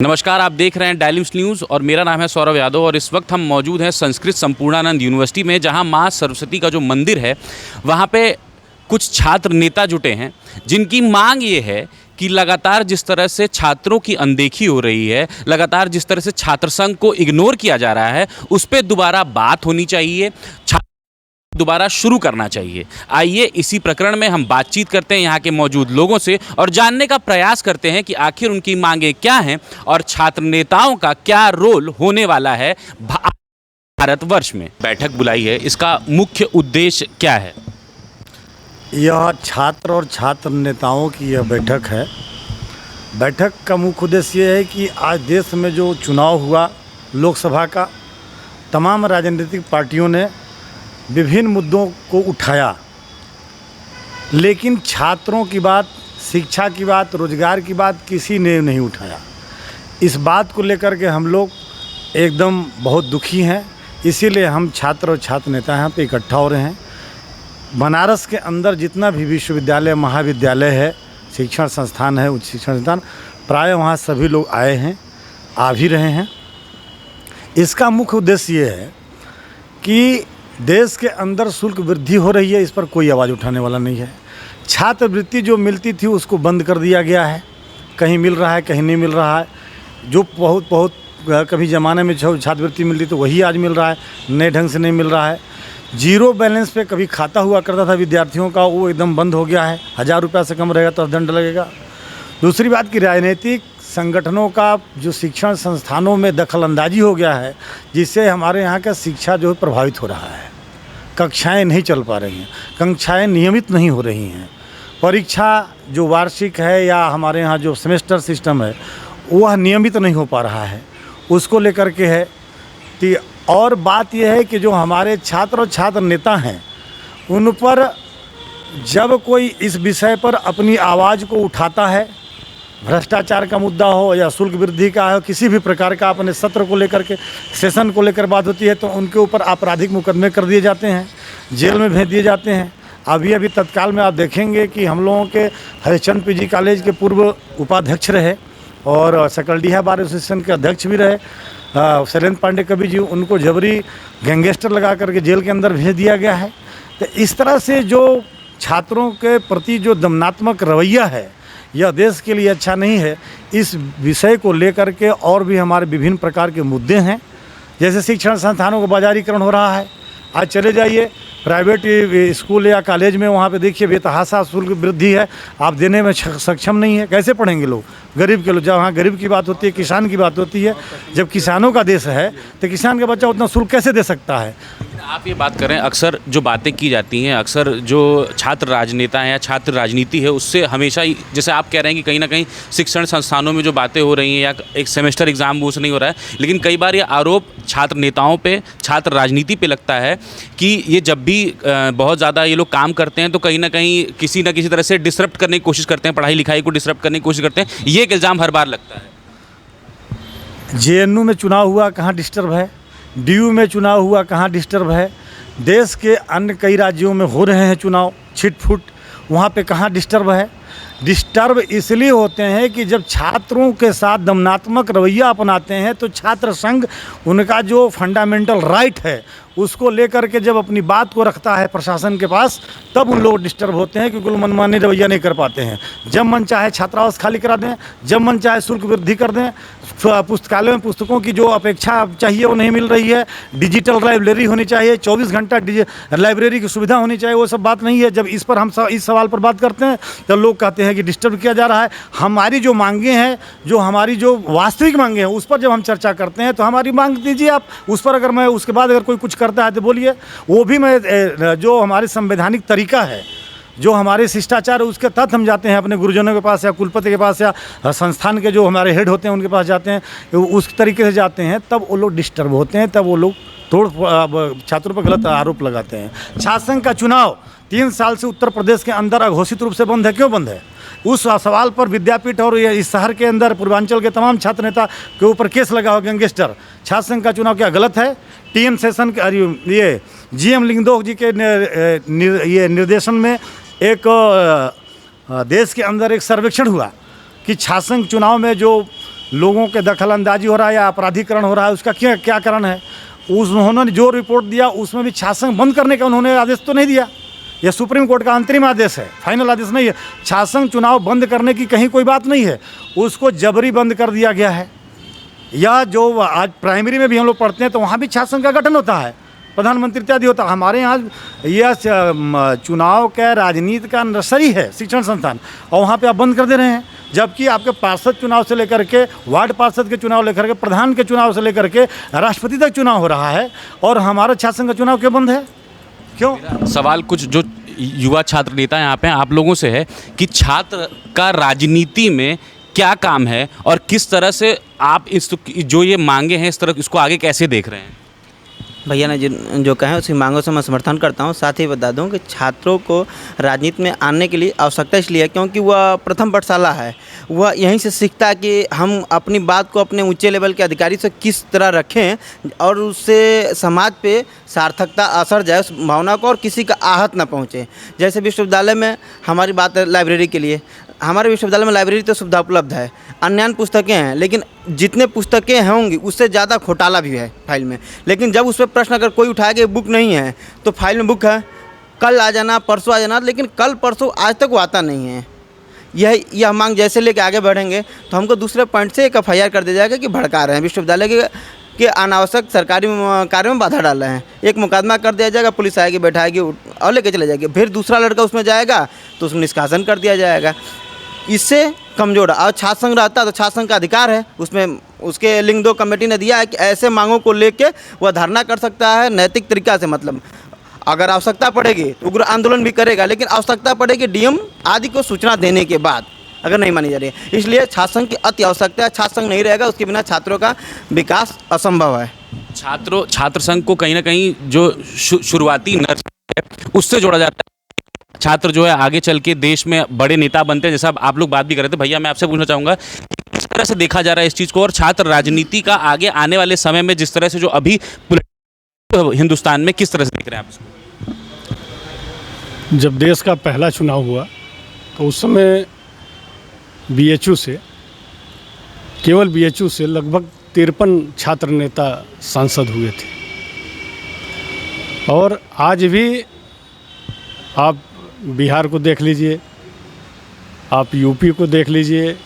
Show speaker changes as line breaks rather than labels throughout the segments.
नमस्कार, आप देख रहे हैं डायलिम्स न्यूज़ और मेरा नाम है सौरभ यादव। और इस वक्त हम मौजूद हैं संस्कृत संपूर्णानंद यूनिवर्सिटी में, जहां माँ सरस्वती का जो मंदिर है वहां पे कुछ छात्र नेता जुटे हैं, जिनकी मांग ये है कि लगातार जिस तरह से छात्रों की अनदेखी हो रही है, लगातार जिस तरह से छात्र संघ को इग्नोर किया जा रहा है, उस पर दोबारा बात होनी चाहिए, दोबारा शुरू करना चाहिए। आइए इसी प्रकरण में हम बातचीत करते हैं यहाँ के मौजूद लोगों से और जानने का प्रयास करते हैं कि आखिर उनकी मांगें क्या हैं और छात्र नेताओं का क्या रोल होने वाला है भारतवर्ष में। बैठक बुलाई है, इसका मुख्य उद्देश्य क्या है?
यह छात्र और छात्र नेताओं की यह बैठक है। बैठक का मुख्य उद्देश्य ये है कि आज देश में जो चुनाव हुआ लोकसभा का, तमाम राजनीतिक पार्टियों ने विभिन्न मुद्दों को उठाया, लेकिन छात्रों की बात, शिक्षा की बात, रोजगार की बात किसी ने नहीं उठाया। इस बात को लेकर के हम लोग एकदम बहुत दुखी हैं। इसीलिए हम छात्र और छात्र नेता यहाँ पे इकट्ठा हो रहे हैं। बनारस के अंदर जितना भी विश्वविद्यालय, महाविद्यालय है, शिक्षण संस्थान है, उच्च शिक्षण संस्थान, प्राय वहाँ सभी लोग आए हैं, आ भी रहे हैं। इसका मुख्य उद्देश्य ये है कि देश के अंदर शुल्क वृद्धि हो रही है, इस पर कोई आवाज़ उठाने वाला नहीं है। छात्रवृत्ति जो मिलती थी उसको बंद कर दिया गया है, कहीं मिल रहा है, कहीं नहीं मिल रहा है। जो बहुत कभी ज़माने में छात्रवृत्ति मिलती तो वही आज मिल रहा है, नए ढंग से नहीं मिल रहा है। जीरो बैलेंस पे कभी खाता हुआ करता था विद्यार्थियों का, वो एकदम बंद हो गया है। 1000 रुपये से कम रहेगा तो दंड लगेगा। दूसरी बात कि राजनीतिक संगठनों का जो शिक्षण संस्थानों में दखल अंदाजी हो गया है, जिससे हमारे यहाँ का शिक्षा जो है प्रभावित हो रहा है। कक्षाएं नहीं चल पा रही हैं, कक्षाएं नियमित नहीं हो रही हैं। परीक्षा जो वार्षिक है या हमारे यहाँ जो सेमेस्टर सिस्टम है वह नियमित नहीं हो पा रहा है, उसको लेकर के है। कि और बात यह है कि जो हमारे छात्र और छात्र नेता हैं, उन पर जब कोई इस विषय पर अपनी आवाज़ को उठाता है, भ्रष्टाचार का मुद्दा हो या शुल्क वृद्धि का हो, किसी भी प्रकार का अपने सत्र को लेकर के, सेशन को लेकर बात होती है, तो उनके ऊपर आपराधिक मुकदमे कर दिए जाते हैं, जेल में भेज दिए जाते हैं। अभी तत्काल में आप देखेंगे कि हम लोगों के हरिश्चंद्र पीजी कॉलेज के पूर्व उपाध्यक्ष रहे और सकलडीहा बार एसोसिएशन के अध्यक्ष भी रहे, शैलेंद्र पांडे कवि जी, उनको जबरी गैंगस्टर लगा करके जेल के अंदर भेज दिया गया है। तो इस तरह से जो छात्रों के प्रति जो दमनात्मक रवैया है, यह देश के लिए अच्छा नहीं है। इस विषय को लेकर के और भी हमारे विभिन्न प्रकार के मुद्दे हैं, जैसे शिक्षण संस्थानों का बाजारीकरण हो रहा है। आज चले जाइए प्राइवेट स्कूल या कॉलेज में, वहाँ पे देखिए बेतहाशा शुल्क वृद्धि है, आप देने में सक्षम नहीं है। कैसे पढ़ेंगे लोग, गरीब के लोग? जब वहाँ गरीब की बात होती है, किसान की बात होती है, जब किसानों का देश है तो किसान का बच्चा उतना शुल्क कैसे दे सकता है?
आप ये बात करें, अक्सर जो बातें की जाती हैं, अक्सर जो छात्र राजनेता हैं या छात्र राजनीति है, उससे हमेशा ही, जैसे आप कह रहे हैं कि कहीं ना कहीं शिक्षण संस्थानों में जो बातें हो रही हैं या एक सेमेस्टर एग्ज़ाम वो से नहीं हो रहा है, लेकिन कई बार ये आरोप छात्र नेताओं पे, छात्र राजनीति पे लगता है कि ये जब भी बहुत ज़्यादा ये लोग काम करते हैं तो कहीं ना कहीं किसी न किसी तरह से डिसरप्ट करने की कोशिश करते हैं, पढ़ाई लिखाई को डिसरप्ट करने की कोशिश करते हैं। ये एक इल्ज़ाम हर बार लगता है।
जेएनयू में चुनाव हुआ, कहाँ डिस्टर्ब है? डीयू में चुनाव हुआ, कहाँ डिस्टर्ब है? देश के अन्य कई राज्यों में हो रहे हैं चुनाव छिटफुट, वहाँ पे कहाँ डिस्टर्ब है? डिस्टर्ब इसलिए होते हैं कि जब छात्रों के साथ दमनात्मक रवैया अपनाते हैं तो छात्र संघ उनका जो फंडामेंटल राइट है उसको लेकर के जब अपनी बात को रखता है प्रशासन के पास, तब उन लोग डिस्टर्ब होते हैं, क्योंकि मनमानी रवैया नहीं कर पाते हैं। जब मन चाहे छात्रावास खाली करा दें, जब मन चाहे शुल्क वृद्धि कर दें, पुस्तकालय में पुस्तकों की जो अपेक्षा चाहिए वो नहीं मिल रही है, डिजिटल लाइब्रेरी होनी चाहिए, 24 घंटा लाइब्रेरी की सुविधा होनी चाहिए, वो सब बात नहीं है। जब इस पर हम इस सवाल पर बात करते हैं तो लोग कहते हैं कि डिस्टर्ब किया जा रहा है। हमारी जो मांगें हैं, जो हमारी जो वास्तविक मांगें हैं, उस पर जब हम चर्चा करते हैं तो हमारी मांग दीजिए आप, उस पर अगर मैं उसके बाद अगर कोई कुछ करता है तो बोलिए। वो भी मैं जो हमारे संवैधानिक तरीका है, जो हमारे शिष्टाचार, उसके तहत हम जाते हैं अपने गुरुजनों के पास या कुलपति के पास या संस्थान के जो हमारे हेड होते हैं उनके पास जाते हैं, उस तरीके से जाते हैं, तब वो लोग डिस्टर्ब होते हैं, तब वो लोग छात्रों पर गलत आरोप लगाते हैं। छात्र संघ का चुनाव 3 साल से उत्तर प्रदेश के अंदर अघोषित रूप से बंद है। क्यों बंद है? उस सवाल पर विद्यापीठ और इस शहर के अंदर पूर्वांचल के तमाम छात्र नेता के ऊपर केस लगा हो, गैंगस्टर। छात्र संघ का चुनाव क्या गलत है? टीएम सेशन के ये जीएम लिंगदोह जी के ये निर्देशन में एक देश के अंदर एक सर्वेक्षण हुआ कि छात्र संघ चुनाव में जो लोगों के दखल अंदाजी हो रहा है या अपराधीकरण हो रहा है, उसका क्या क्या कारण है? उन्होंने जो रिपोर्ट दिया उसमें भी छात्र संघ बंद करने का उन्होंने आदेश तो नहीं दिया। यह सुप्रीम कोर्ट का अंतरिम आदेश है, फाइनल आदेश नहीं है। छात्र संघ चुनाव बंद करने की कहीं कोई बात नहीं है, उसको जबरी बंद कर दिया गया है। या जो आज प्राइमरी में भी हम लोग पढ़ते हैं तो वहाँ भी छात्र संघ का गठन होता है, प्रधानमंत्री इत्यादि होता है। हमारे यहाँ यह चुनाव का राजनीति का नर्सरी है शिक्षण संस्थान, और वहाँ पे आप बंद कर दे रहे हैं। जबकि आपके पार्षद चुनाव से लेकर के वार्ड पार्षद के चुनाव लेकर के प्रधान के चुनाव से लेकर के राष्ट्रपति तक चुनाव हो रहा है, और हमारा छात्र संघ का चुनाव क्यों बंद है? क्यों?
सवाल कुछ जो युवा छात्र नेता यहाँ पे आप लोगों से है कि छात्र का राजनीति में क्या काम है और किस तरह से आप इस जो ये मांगे हैं इस तरह इसको आगे कैसे देख रहे हैं?
भैया ने जो कहें उसकी मांगों से मैं समर्थन करता हूं। साथ ही बता दूं कि छात्रों को राजनीति में आने के लिए आवश्यकता इसलिए है क्योंकि वह प्रथम पाठशाला है, वह यहीं से सीखता है कि हम अपनी बात को अपने ऊंचे लेवल के अधिकारी से किस तरह रखें और उससे समाज पे सार्थकता असर जाए उस भावना को, और किसी का आहत ना पहुँचे। जैसे विश्वविद्यालय में हमारी बात है लाइब्रेरी के लिए, हमारे विश्वविद्यालय में लाइब्रेरी तो सुविधा उपलब्ध है, अन्य पुस्तकें हैं, लेकिन जितने पुस्तकें होंगी उससे ज़्यादा घोटाला भी है फाइल में। लेकिन जब उस पर प्रश्न अगर कोई उठाए कि बुक नहीं है तो फाइल में बुक है, कल आ जाना परसों आ जाना, लेकिन कल परसों आज तक वो आता नहीं है। यह मांग जैसे लेके आगे बढ़ेंगे तो हमको दूसरे पॉइंट से एक FIR कर दिया जाएगा कि भड़का रहे हैं, विश्वविद्यालय के अनावश्यक सरकारी कार्यों में बाधा डाल रहे हैं। एक मुकदमा कर दिया जाएगा, पुलिस आएगी, बैठाएगी और लेके चले जाएगी। फिर दूसरा लड़का उसमें जाएगा तो उसमें निष्कासन कर दिया जाएगा। इससे कमज़ोर और छात्र संघ रहता तो छात्र संघ का अधिकार है, उसमें उसके लिंग 2 कमेटी ने दिया है कि ऐसे मांगों को लेके वह धरना कर सकता है नैतिक तरीका से। मतलब अगर आवश्यकता पड़ेगी तो उग्र आंदोलन भी करेगा, लेकिन आवश्यकता पड़ेगी DM आदि को सूचना देने के बाद, अगर नहीं मानी जा रही है। इसलिए छात्र संघ की अति आवश्यकता है। छात्र संघ नहीं रहेगा उसके बिना छात्रों का विकास असंभव है।
छात्र संघ को कहीं ना कहीं जो शुरुआती नर्सरी है उससे जोड़ा जाता है। छात्र जो है आगे चल के देश में बड़े नेता बनते हैं, जैसा आप लोग बात भी कर रहे थे। भैया मैं आपसे पूछना चाहूँगा किस तरह से देखा जा रहा है इस चीज़ को, और छात्र राजनीति का आगे आने वाले समय में जिस तरह से जो अभी हिंदुस्तान में किस तरह से देख रहे हैं आप इसको?
जब देश का पहला चुनाव हुआ तो उस समय BHU से, केवल BHU से लगभग 53 छात्र नेता सांसद हुए थे। और आज भी आप बिहार को देख लीजिए, आप UP को देख लीजिए,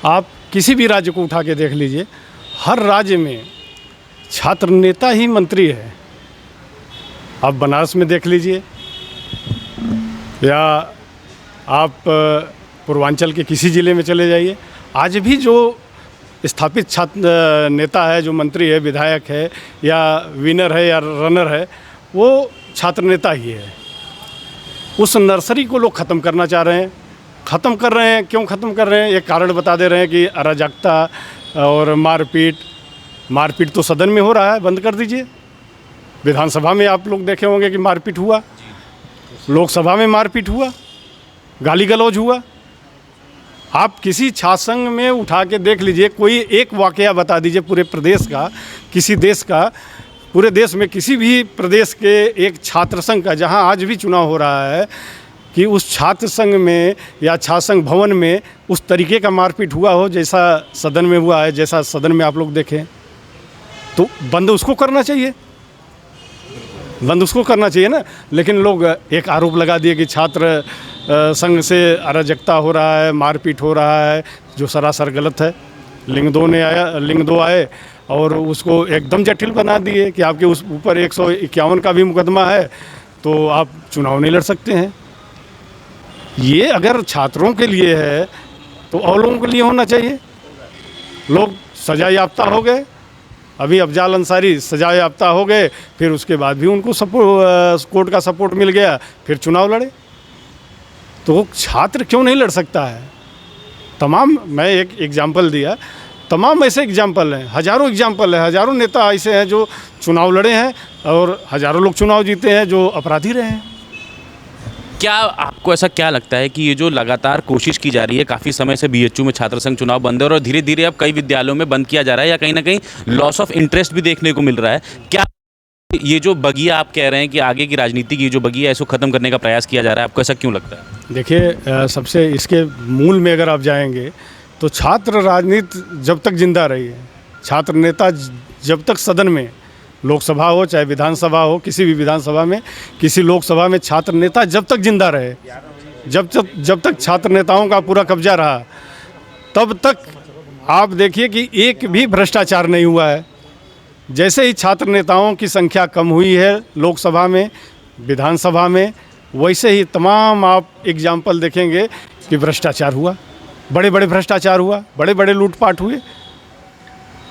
आप किसी भी राज्य को उठा के देख लीजिए, हर राज्य में छात्र नेता ही मंत्री है। आप बनारस में देख लीजिए या आप पूर्वांचल के किसी ज़िले में चले जाइए, आज भी जो स्थापित छात्र नेता है, जो मंत्री है, विधायक है या विनर है या रनर है, वो छात्र नेता ही है। उस नर्सरी को लोग ख़त्म करना चाह रहे हैं। ख़त्म कर रहे हैं, क्यों ख़त्म कर रहे हैं? एक कारण बता दे रहे हैं कि अराजकता और मारपीट तो सदन में हो रहा है, बंद कर दीजिए। विधानसभा में आप लोग देखे होंगे कि मारपीट हुआ, लोकसभा में मारपीट हुआ, गाली गलौज हुआ। आप किसी छात्र संघ में उठा के देख लीजिए, कोई एक वाकया बता दीजिए पूरे प्रदेश का, किसी देश का, पूरे देश में किसी भी प्रदेश के एक छात्र संघ का जहां आज भी चुनाव हो रहा है कि उस छात्र संघ में या छात्र संघ भवन में उस तरीके का मारपीट हुआ हो जैसा सदन में हुआ है, जैसा सदन में आप लोग देखें। तो बंद उसको करना चाहिए, बंद उसको करना चाहिए ना। लेकिन लोग एक आरोप लगा दिए कि छात्र संघ से अराजकता हो रहा है, मारपीट हो रहा है, जो सरासर गलत है। लिंग 2 आए और उसको एकदम जटिल बना दिए कि आपके उस ऊपर 151 का भी मुकदमा है तो आप चुनाव नहीं लड़ सकते हैं। ये अगर छात्रों के लिए है तो और लोगों के लिए होना चाहिए। लोग सजा याफ्ता हो गए, अभी अफजाल अंसारी सजा याफ्ता हो गए, फिर उसके बाद भी उनको कोर्ट का सपोर्ट मिल गया, फिर चुनाव लड़े। तो छात्र क्यों नहीं लड़ सकता है? तमाम, मैं एक एग्जाम्पल दिया, तमाम ऐसे एग्जाम्पल हैं, हज़ारों एग्जाम्पल है, हज़ारों नेता ऐसे हैं जो चुनाव लड़े हैं और हज़ारों लोग चुनाव जीते हैं जो अपराधी रहे हैं।
क्या आपको ऐसा क्या लगता है कि ये जो लगातार कोशिश की जा रही है, काफ़ी समय से BHU में छात्र संघ चुनाव बंद है और धीरे धीरे अब कई विद्यालयों में बंद किया जा रहा है, या कहीं ना कहीं लॉस ऑफ इंटरेस्ट भी देखने को मिल रहा है, क्या ये जो बगिया आप कह रहे हैं कि आगे की राजनीति की जो बगिया है इसको ख़त्म करने का प्रयास किया जा रहा है, आपको ऐसा क्यों लगता है?
देखिए, सबसे इसके मूल में अगर आप जाएंगे तो छात्र राजनीति जब तक जिंदा रही है, छात्र नेता जब तक सदन में, लोकसभा हो चाहे विधानसभा हो, किसी भी विधानसभा में, किसी लोकसभा में छात्र नेता जब तक जिंदा रहे, जब तक छात्र नेताओं का पूरा कब्जा रहा, तब तक आप देखिए कि एक भी भ्रष्टाचार नहीं हुआ है। जैसे ही छात्र नेताओं की संख्या कम हुई है लोकसभा में, विधानसभा में, वैसे ही तमाम आप एग्जाम्पल देखेंगे कि भ्रष्टाचार हुआ, बड़े बड़े भ्रष्टाचार हुआ, बड़े बड़े लूटपाट हुए।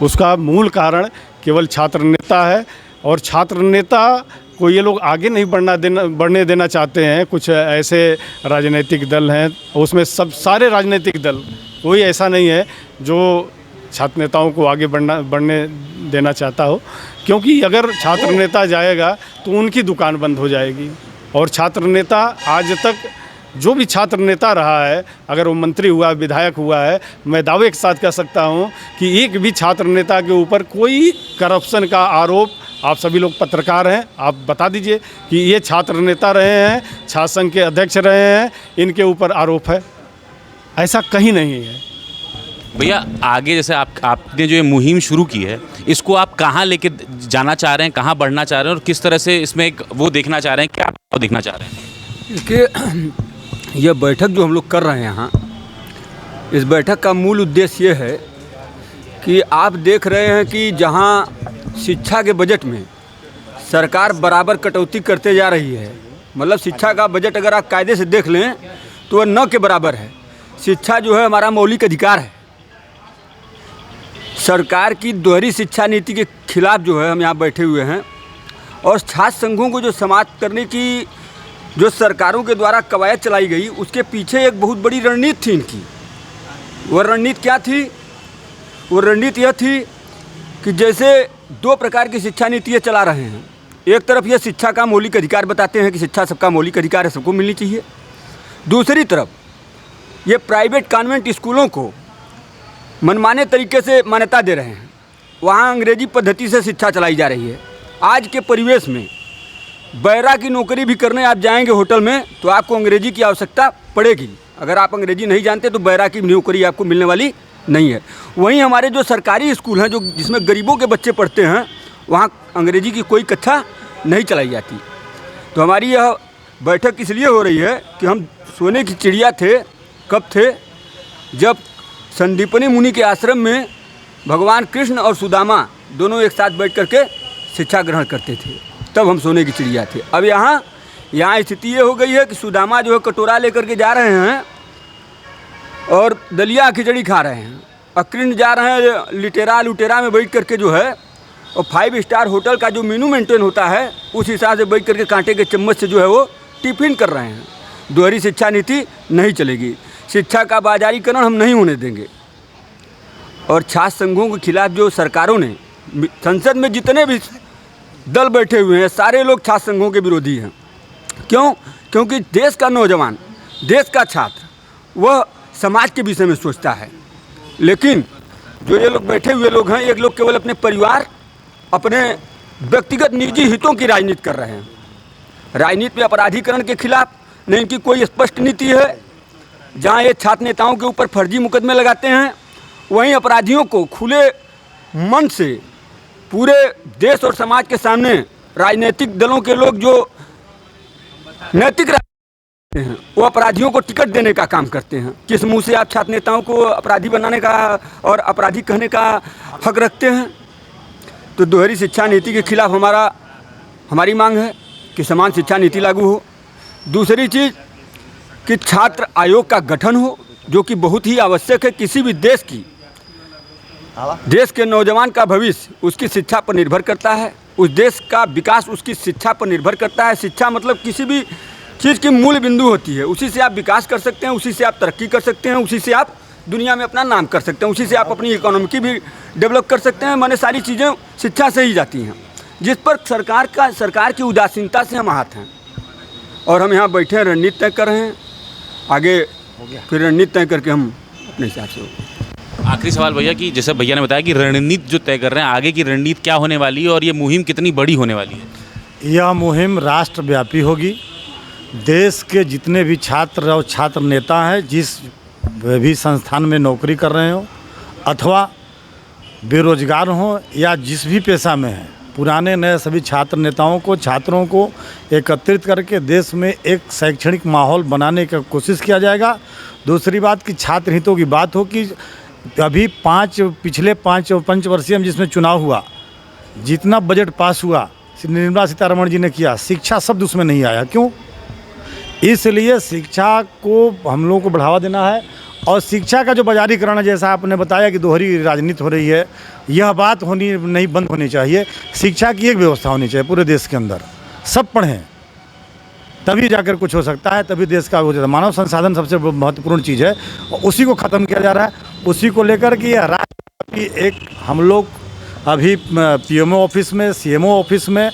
उसका मूल कारण केवल छात्र नेता है। और छात्र नेता को ये लोग आगे नहीं बढ़ने देना चाहते हैं। कुछ ऐसे राजनीतिक दल हैं, उसमें सब सारे राजनीतिक दल, कोई ऐसा नहीं है जो छात्र नेताओं को आगे बढ़ने देना चाहता हो, क्योंकि अगर छात्र नेता जाएगा तो उनकी दुकान बंद हो जाएगी। और छात्र नेता आज तक जो भी छात्र नेता रहा है, अगर वो मंत्री हुआ, विधायक हुआ है, मैं दावे के साथ कह सकता हूँ कि एक भी छात्र नेता के ऊपर कोई करप्शन का आरोप, आप सभी लोग पत्रकार हैं, आप बता दीजिए कि ये छात्र नेता रहे हैं, छात्र संघ के अध्यक्ष रहे हैं, इनके ऊपर आरोप है, ऐसा कहीं नहीं है।
भैया आगे जैसे आपने जो ये मुहिम शुरू की है, इसको आप कहाँ लेके जाना चाह रहे हैं, कहाँ बढ़ना चाह रहे हैं और किस तरह से इसमें एक वो देखना चाह रहे हैं, क्या वो देखना चाह रहे हैं?
इसके यह बैठक जो हम लोग कर रहे हैं यहाँ, इस बैठक का मूल उद्देश्य ये है कि आप देख रहे हैं कि जहाँ शिक्षा के बजट में सरकार बराबर कटौती करते जा रही है, मतलब शिक्षा का बजट अगर आप कायदे से देख लें तो वह न के बराबर है। शिक्षा जो है हमारा मौलिक अधिकार है। सरकार की दोहरी शिक्षा नीति के खिलाफ जो है हम यहाँ बैठे हुए हैं, और छात्र संघों को जो समाप्त करने की जो सरकारों के द्वारा कवायद चलाई गई, उसके पीछे एक बहुत बड़ी रणनीति थी इनकी। वह रणनीति क्या थी? वो रणनीति यह थी कि जैसे दो प्रकार की शिक्षा नीतियाँ चला रहे हैं। एक तरफ यह शिक्षा का मौलिक अधिकार बताते हैं कि शिक्षा सबका मौलिक अधिकार है, सबको मिलनी चाहिए। दूसरी तरफ ये प्राइवेट कॉन्वेंट स्कूलों को मनमाने तरीके से मान्यता दे रहे हैं, वहाँ अंग्रेजी पद्धति से शिक्षा चलाई जा रही है। आज के परिवेश में बैरा की नौकरी भी करने आप जाएंगे होटल में तो आपको अंग्रेजी की आवश्यकता पड़ेगी। अगर आप अंग्रेजी नहीं जानते तो बैरा की नौकरी आपको मिलने वाली नहीं है। वहीं हमारे जो सरकारी स्कूल हैं, जो जिसमें गरीबों के बच्चे पढ़ते हैं, वहाँ अंग्रेजी की कोई कक्षा नहीं चलाई जाती। तो हमारी यह बैठक इसलिए हो रही है कि हम सोने की चिड़िया थे, कब थे? जब संदीपनी मुनि के आश्रम में भगवान कृष्ण और सुदामा दोनों एक साथ बैठ करके शिक्षा ग्रहण करते थे, तब हम सोने की चिड़िया थे। अब यहाँ स्थिति ये हो गई है कि सुदामा जो है कटोरा लेकर के जा रहे हैं और दलिया खिचड़ी खा रहे हैं, और कृष्ण जा रहे हैं लुटेरा में बैठ करके जो है, और 5 स्टार होटल का जो मेनू मेंटेन होता है उस हिसाब से बैठ करके कांटे के चम्मच से जो है वो टिफिन कर रहे हैं। दोहरी शिक्षा नीति नहीं चलेगी, शिक्षा का बाजारीकरण हम नहीं होने देंगे। और छात्र संघों के खिलाफ जो सरकारों ने, संसद में जितने भी दल बैठे हुए हैं, सारे लोग छात्र संघों के विरोधी हैं। क्यों? क्योंकि देश का नौजवान, देश का छात्र वह समाज के विषय में सोचता है। लेकिन जो ये लोग बैठे हुए लोग हैं, एक लोग केवल अपने परिवार, अपने व्यक्तिगत निजी हितों की राजनीति कर रहे हैं। राजनीति में अपराधीकरण के खिलाफ न इनकी कोई स्पष्ट नीति है। जहाँ ये छात्र नेताओं के ऊपर फर्जी मुकदमे लगाते हैं, वहीं अपराधियों को खुले मन से पूरे देश और समाज के सामने राजनीतिक दलों के लोग जो नैतिक हैं, वो अपराधियों को टिकट देने का काम करते हैं। किस मुंह से आप छात्र नेताओं को अपराधी बनाने का और अपराधी कहने का हक रखते हैं? तो दोहरी शिक्षा नीति के खिलाफ हमारी मांग है कि समान शिक्षा नीति लागू हो। दूसरी चीज़ कि छात्र आयोग का गठन हो, जो कि बहुत ही आवश्यक है। किसी भी देश के नौजवान का भविष्य उसकी शिक्षा पर निर्भर करता है, उस देश का विकास उसकी शिक्षा पर निर्भर करता है। शिक्षा मतलब किसी भी चीज़ की मूल बिंदु होती है, उसी से आप विकास कर सकते हैं, उसी से आप तरक्की कर सकते हैं, उसी से आप दुनिया में अपना नाम कर सकते हैं, उसी से आप अपनी इकोनॉमी की भी डेवलप कर सकते हैं। माने सारी चीज़ें शिक्षा से ही जाती हैं, जिस पर सरकार की उदासीनता से हम आहत हैं। और हम यहाँ बैठे हैं, रणनीति तय कर रहे हैं, आगे फिर रणनीति तय करके हम अपने हिसाब से।
आखिरी सवाल भैया कि जैसे भैया ने बताया कि रणनीति जो तय कर रहे हैं, आगे की रणनीति क्या होने वाली है और ये मुहिम कितनी बड़ी होने वाली है?
यह मुहिम राष्ट्रव्यापी होगी। देश के जितने भी छात्र और छात्र नेता हैं, जिस वे भी संस्थान में नौकरी कर रहे हों अथवा बेरोजगार हों या जिस भी पेशा में हैं, पुराने नए सभी छात्र नेताओं को, छात्रों को एकत्रित करके देश में एक शैक्षणिक माहौल बनाने का कोशिश किया जाएगा। दूसरी बात कि छात्र हितों की बात हो कि अभी पिछले पाँच पंचवर्षीय में जिसमें चुनाव हुआ, जितना बजट पास हुआ निर्मला सीतारमण जी ने किया, शिक्षा शब्द उसमें नहीं आया। क्यों? इसलिए शिक्षा को हम लोगों को बढ़ावा देना है और शिक्षा का जो बाजारीकरण है, जैसा आपने बताया कि दोहरी राजनीति हो रही है, यह बात नहीं बंद होनी चाहिए। शिक्षा की एक व्यवस्था होनी चाहिए पूरे देश के अंदर, सब पढ़ें तभी जाकर कुछ हो सकता है, तभी देश का हो जाता है। मानव संसाधन सबसे महत्वपूर्ण चीज़ है और उसी को ख़त्म किया जा रहा है। उसी को लेकर कि राष्ट्रपति एक हम लोग अभी पीएमओ ऑफिस में, सीएमओ ऑफिस में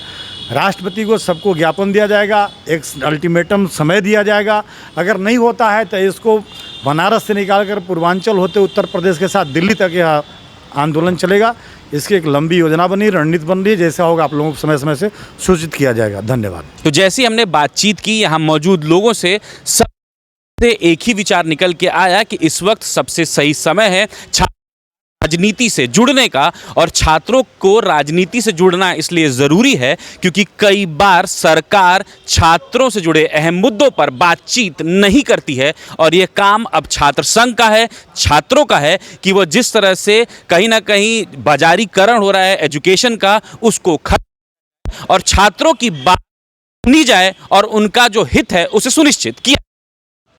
राष्ट्रपति को सबको ज्ञापन दिया जाएगा, एक अल्टीमेटम समय दिया जाएगा। अगर नहीं होता है तो इसको बनारस से निकालकर पूर्वांचल होते उत्तर प्रदेश के साथ दिल्ली तक यह आंदोलन चलेगा। इसकी एक लंबी योजना बनी, रणनीति बन रही है, जैसा होगा आप लोगों को समय समय से सूचित किया जाएगा। धन्यवाद।
तो जैसी हमने बातचीत की यहाँ मौजूद लोगों से, सबसे एक ही विचार निकल के आया कि इस वक्त सबसे सही समय है राजनीति से जुड़ने का। और छात्रों को राजनीति से जुड़ना इसलिए ज़रूरी है क्योंकि कई बार सरकार छात्रों से जुड़े अहम मुद्दों पर बातचीत नहीं करती है और ये काम अब छात्र संघ का है, छात्रों का है कि वो जिस तरह से कहीं ना कहीं बाजारीकरण हो रहा है एजुकेशन का, उसको खत्म और छात्रों की बात सुनी जाए और उनका जो हित है उसे सुनिश्चित किया।